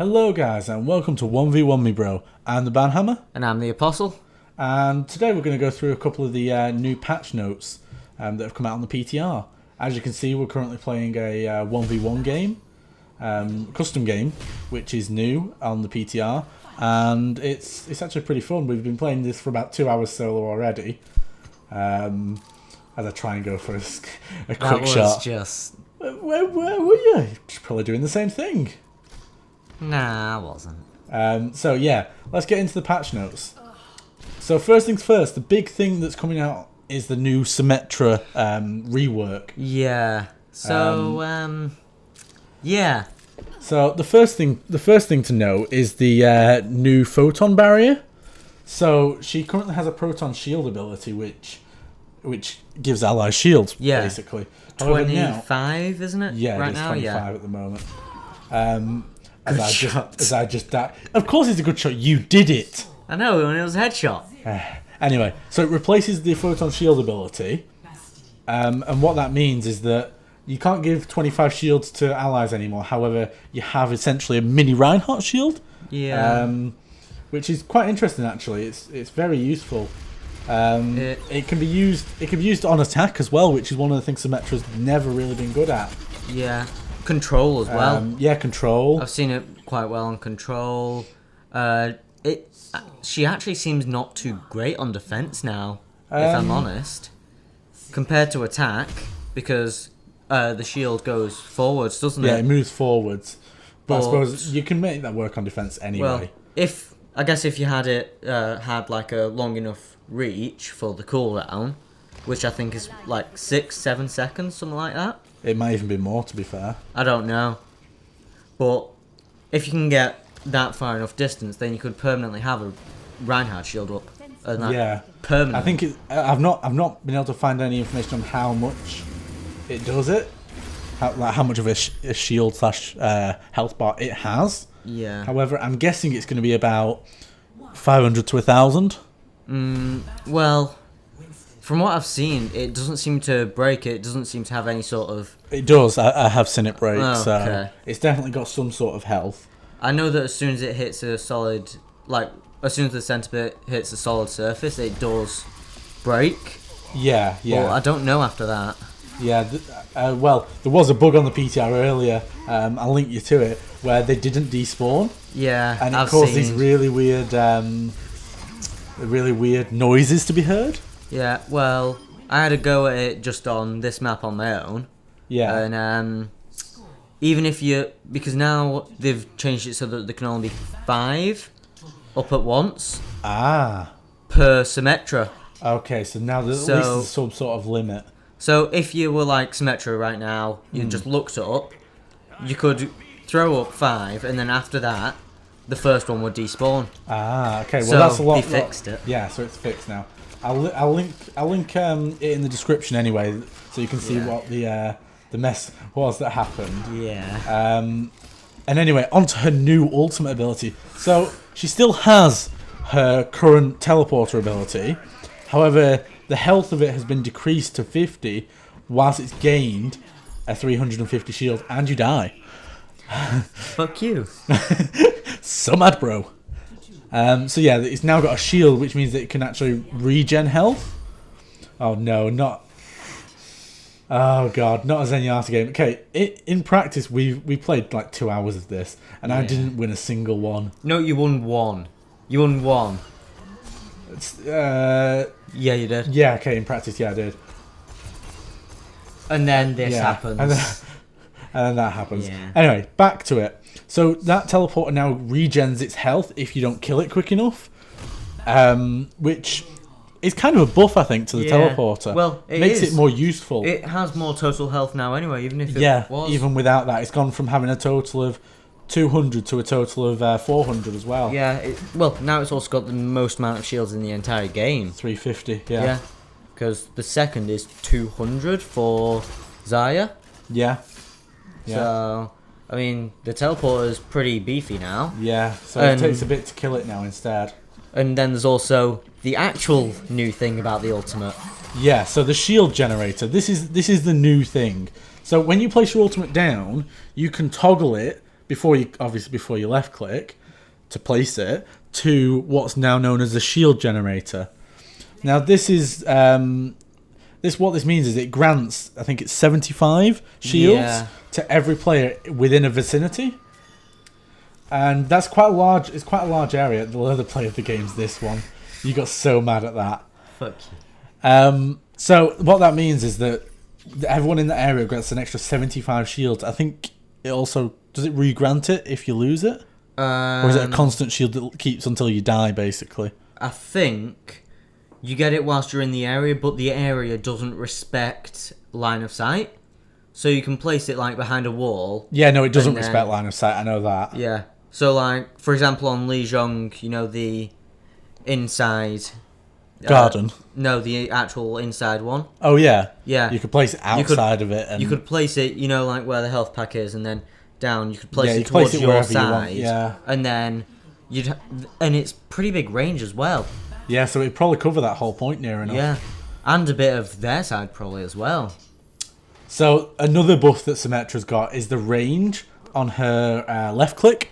Hello guys and welcome to 1v1 me bro. I'm TheBanHammer. And I'm TheApostle. And today we're going to go through a couple of the new patch notes that have come out on the PTR. As you can see, we're currently playing a 1v1 game, custom game, which is new on the PTR. And it's actually pretty fun. We've been playing this for about 2 hours solo already. As I try and go for a quick shot. Just... Where were you? Probably doing the same thing. Nah, I wasn't. So yeah, let's get into the patch notes. So first things first, the big thing that's coming out is the new Symmetra rework. Yeah. So yeah. So the first thing to know is the new photon barrier. So she currently has a proton shield ability, which gives allies shields. Yeah. Basically. 25, isn't it? Yeah, right it's now? 25 at the moment. As I just died. Of course it's a good shot. You did it. I know, and it was a headshot. Anyway, so it replaces the photon shield ability. And what that means is that you can't give 25 shields to allies anymore. However, you have essentially a mini Reinhardt shield. Yeah. Which is quite interesting actually. It's very useful. It can be used on attack as well, which is one of the things Symmetra's never really been good at. Yeah. Control as well. Yeah, control. I've seen it quite well on control. She actually seems not too great on defense now, if I'm honest, compared to attack, because the shield goes forwards, doesn't it? Yeah, it moves forwards. But I suppose you can make that work on defense anyway. Well, I guess if you had it had like a long enough reach for the cooldown, which I think is like 6-7 seconds, something like that. It might even be more, to be fair. I don't know. But if you can get that far enough distance, then you could permanently have a Reinhardt shield up. Yeah. Permanently. I think I've not been able to find any information on how much it does it. How much of a shield slash health bar it has. Yeah. However, I'm guessing it's going to be about 500 to 1,000. Well, from what I've seen, it doesn't seem to break. It doesn't seem to have any sort of... It does. I have seen it break, okay. So it's definitely got some sort of health. I know that as soon as it hits a solid... as soon as the centre bit hits a solid surface, it does break. Yeah. But I don't know after that. Yeah, well, there was a bug on the PTR earlier, I'll link you to it, where they didn't despawn. Yeah, and it caused these really weird noises to be heard. Yeah, well, I had a go at it just on this map on my own. Yeah. And even if because now they've changed it so that there can only be 5 up at once. Per Symmetra. Okay, so now there's at least there's some sort of limit. So if you were like Symmetra right now, you just looked up, you could throw up 5, and then after that, the first one would despawn. Okay. Well, so that's a lot. They fixed it. Yeah, so it's fixed now. I'll link it in the description anyway, so you can see what the mess was that happened. Yeah. And anyway, onto her new ultimate ability. So she still has her current teleporter ability. However, the health of it has been decreased to 50, whilst it's gained a 350 shield, and you die. Fuck you. So mad, bro. So yeah, it's now got a shield, which means that it can actually regen health. Oh no, not... Oh god, not a Zenyatta game. Okay, in practice, we played like 2 hours of this, and I didn't win a single one. No, you won 1. You won 1. Yeah, you did. Yeah, okay, in practice, yeah, I did. And then this happens. And then that happens. Yeah. Anyway, back to it. So that teleporter now regens its health if you don't kill it quick enough. Which is kind of a buff, I think, to the teleporter. Well, it makes it more useful. It has more total health now anyway, even if it was. Even without that. It's gone from having a total of 200 to a total of 400 as well. Yeah, well, now it's also got the most amount of shields in the entire game. 350, yeah. Yeah, because the second is 200 for Zarya. Yeah. So, I mean, the teleporter is pretty beefy now. Yeah, so it takes a bit to kill it now instead. And then there's also the actual new thing about the ultimate. Yeah, so the shield generator. This is the new thing. So when you place your ultimate down, you can toggle it before you left click to place it, to what's now known as the shield generator. Now this is what this means is it grants, I think it's 75 shields to every player within a vicinity. And that's quite a large. It's quite a large area. The other player of the game's this one. You got so mad at that. Fuck you. So what that means is that everyone in that area gets an extra 75 shields. I think it also does it re-grant it if you lose it, or is it a constant shield that keeps until you die? Basically, I think you get it whilst you're in the area, but the area doesn't respect line of sight, so you can place it like behind a wall. Yeah, no, it doesn't respect line of sight. I know that. Yeah. So, like, for example, on Lijiang, you know, the inside... garden? No, the actual inside one. Oh, yeah. Yeah. You could place it outside of it. And you could place it, you know, like where the health pack is, and then down. You could place you it towards place it your side. side. You want, yeah. And then and it's pretty big range as well. Yeah, so it'd probably cover that whole point near enough. Yeah. And a bit of their side probably as well. So, another buff that Symmetra's got is the range on her left click,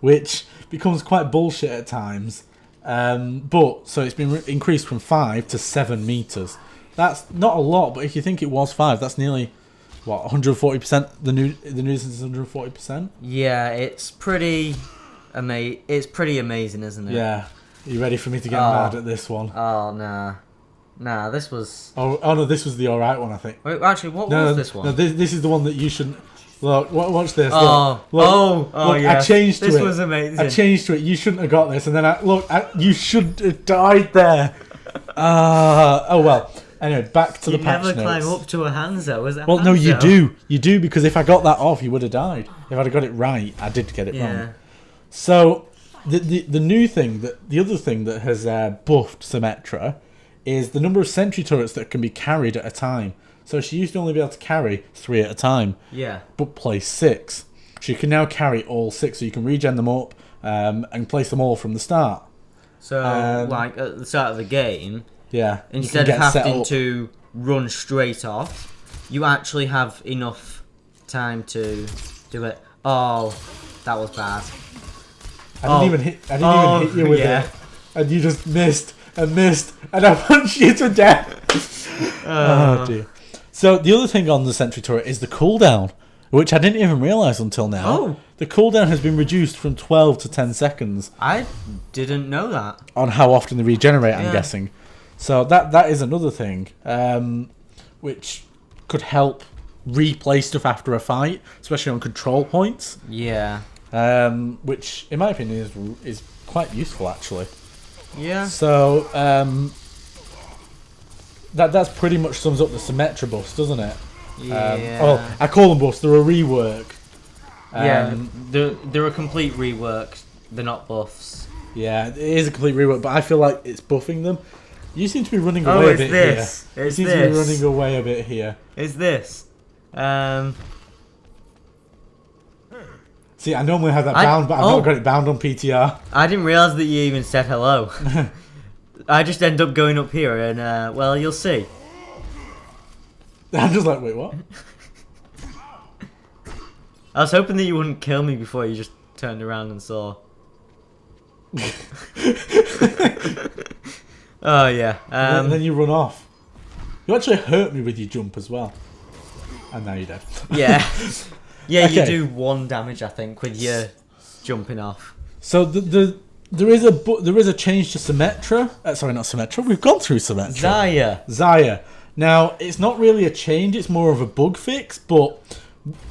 which becomes quite bullshit at times. But so it's been increased from 5 to 7 meters. That's not a lot, but if you think it was 5, that's nearly 140%. The nuisance is 140%. Yeah, it's pretty amazing, isn't it? Yeah. Are you ready for me to get mad at this one? Oh nah, this was. Oh no, this was the alright one, I think. Wait, actually, what was this one? No, this is the one that you shouldn't. Look, watch this. Look, yeah. I changed to it. This was amazing. I changed to it. You shouldn't have got this, and then you should have died there. Oh well. Anyway, back to the patch notes. You never climb up to a Hanzo, was it? Well, no, you do because if I got that off, you would have died. If I'd have got it right, I did get it wrong. So the new thing the other thing that has buffed Symmetra is the number of sentry turrets that can be carried at a time. So she used to only be able to carry 3 at a time. Yeah. But place 6. She can now carry all 6, so you can regen them up and place them all from the start. So, like at the start of the game, yeah, instead of having to run straight off, you actually have enough time to do it. Oh, that was bad. I didn't even hit you with it, and you just missed, and I punched you to death. Oh dear. So the other thing on the sentry turret is the cooldown, which I didn't even realise until now. Oh. The cooldown has been reduced from 12 to 10 seconds. I didn't know that. On how often they regenerate, I'm guessing. So that is another thing, which could help replay stuff after a fight, especially on control points. Yeah. Which, in my opinion, is quite useful, actually. Yeah. So, that's pretty much sums up the Symmetra buffs, doesn't it? Yeah. I call them buffs. They're a rework. They're a complete rework. They're not buffs. Yeah, it is a complete rework, but I feel like it's buffing them. You seem to be running away a bit here. You seem to be running away a bit here. It's this. See, I normally have that bound, but I've not got it bound on PTR. I didn't realise that you even said hello. I just end up going up here and, well, you'll see. I'm just like, wait, what? I was hoping that you wouldn't kill me before you just turned around and saw. Oh, yeah. And then you run off. You actually hurt me with your jump as well. And now you're dead. Yeah. Yeah, okay. You do 1 damage, I think, with your jumping off. So there is a change to Symmetra. Sorry, not Symmetra. We've gone through Symmetra. Xayah. Now, it's not really a change. It's more of a bug fix. But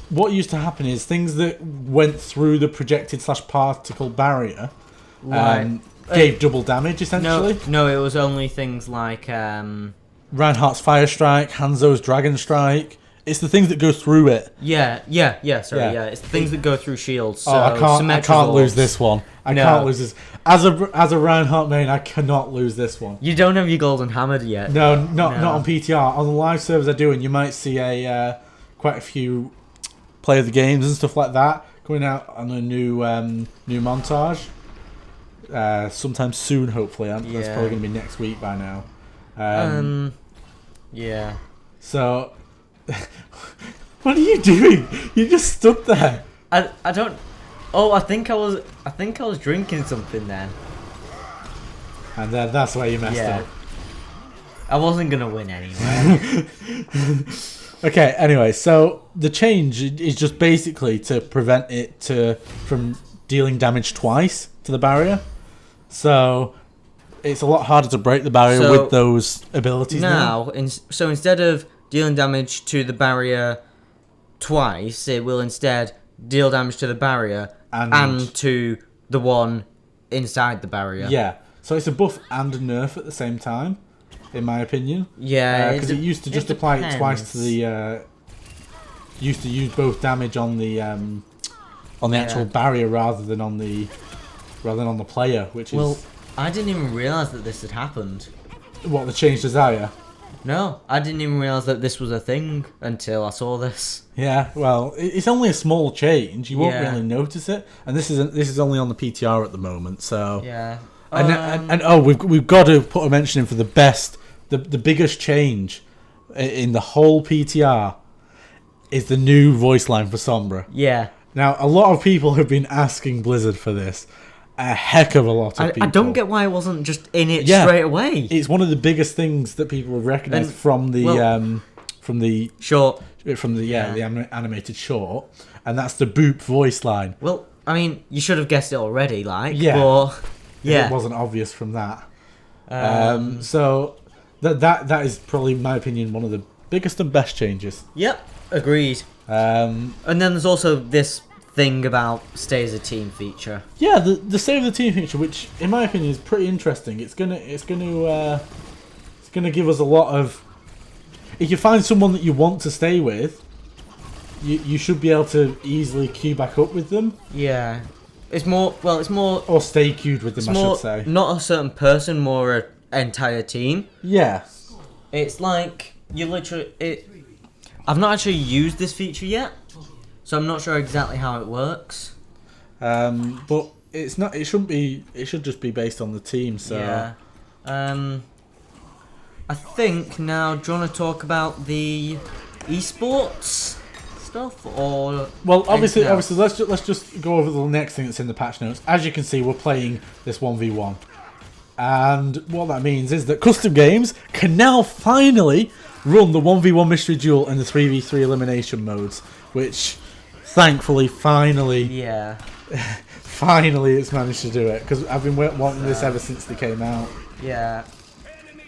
what used to happen is things that went through the projected/particle barrier gave double damage, essentially. No, it was only things like... Reinhardt's Fire Strike, Hanzo's Dragon Strike. It's the things that go through it. Yeah. It's the things that go through shields. So I can't lose this one. I can't lose this. As a Reinhardt main, I cannot lose this one. You don't have your golden hammer yet. No, not on PTR. On the live servers I do, and you might see quite a few play of the games and stuff like that going out on a new montage. Sometime soon, hopefully. That's probably going to be next week by now. Yeah. So, what are you doing? You just stood there. I don't. Oh, I think I was drinking something then. And that's where you messed up. I wasn't gonna win anyway. Okay, anyway, so the change is just basically to prevent it from dealing damage twice to the barrier. So it's a lot harder to break the barrier with those abilities now. So instead of dealing damage to the barrier twice, it will instead deal damage to the barrier and to the one inside the barrier. Yeah, so it's a buff and a nerf at the same time, in my opinion. Yeah, because it used to just apply it twice to the. Used to use both damage on the actual barrier rather than on the player, which is. Well, I didn't even realise that this had happened. What, the change to Zarya? No, I didn't even realise that this was a thing until I saw this. Yeah, well, it's only a small change. You won't really notice it, and this is only on the PTR at the moment. So yeah, and we've got to put a mention in for the biggest change in the whole PTR is the new voice line for Sombra. Yeah. Now, a lot of people have been asking Blizzard for this. A heck of a lot of people. I don't get why it wasn't just in it straight away. It's one of the biggest things that people have recognised from the short, the animated short, and that's the Boop voice line. Well, I mean, you should have guessed it already, but it wasn't obvious from that. So that is probably, in my opinion, one of the biggest and best changes. Yep, agreed. And then there's also this thing about stay as a team feature. Yeah, the stay as a team feature, which in my opinion is pretty interesting. It's gonna give us a lot of. If you find someone that you want to stay with, you should be able to easily queue back up with them. Yeah, it's more or stay queued with them. I should say, not a certain person, more an entire team. Yeah, it's like you literally. I've not actually used this feature yet, so I'm not sure exactly how it works. But it's not. It shouldn't be. It should just be based on the team. So yeah. I think now. Do you want to talk about the esports stuff, or obviously, let's just go over the next thing that's in the patch notes. As you can see, we're playing this 1v1, and what that means is that custom games can now finally run the 1v1 mystery duel and the 3v3 elimination modes, which thankfully finally it's managed to do it, because I've been wanting this ever since they came out. Yeah.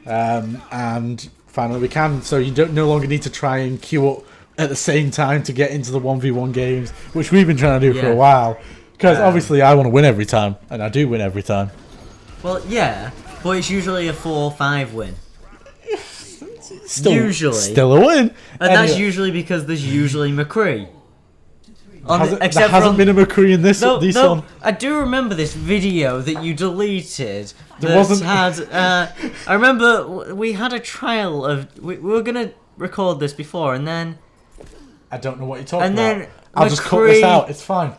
And finally we can, so you no longer need to try and queue up at the same time to get into the 1v1 games, which we've been trying to do for a while, because obviously I want to win every time, and I do win every time. Well, yeah, but it's usually a 4-5 win. Still a win, and that's usually because there's usually McCree. There hasn't been a McCree in this one. I do remember this video that you deleted. I remember we had a trial of. We were gonna record this before, and then. I don't know what you're talking about. I'll just cut this out. It's fine.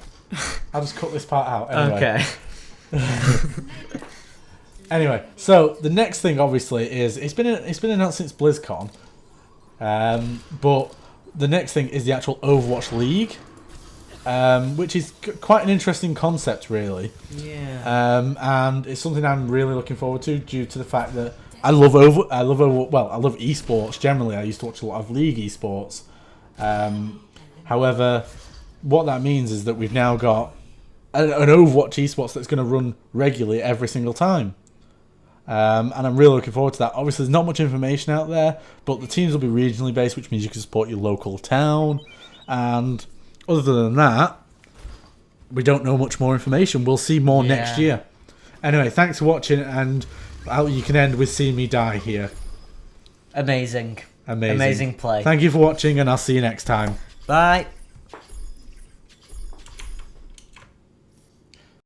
I'll just cut this part out. Anyway. Okay. Anyway, so the next thing obviously is it's been announced since BlizzCon, but the next thing is the actual Overwatch League, which is quite an interesting concept, really. Yeah. And it's something I'm really looking forward to, due to the fact that I love esports generally. I used to watch a lot of League esports. However, what that means is that we've now got an Overwatch esports that's going to run regularly every single time. And I'm really looking forward to that. Obviously, there's not much information out there, but the teams will be regionally based, which means you can support your local town. And other than that, we don't know much more information. We'll see more next year. Anyway, thanks for watching, and you can end with seeing me die here. Amazing play. Thank you for watching, and I'll see you next time. Bye.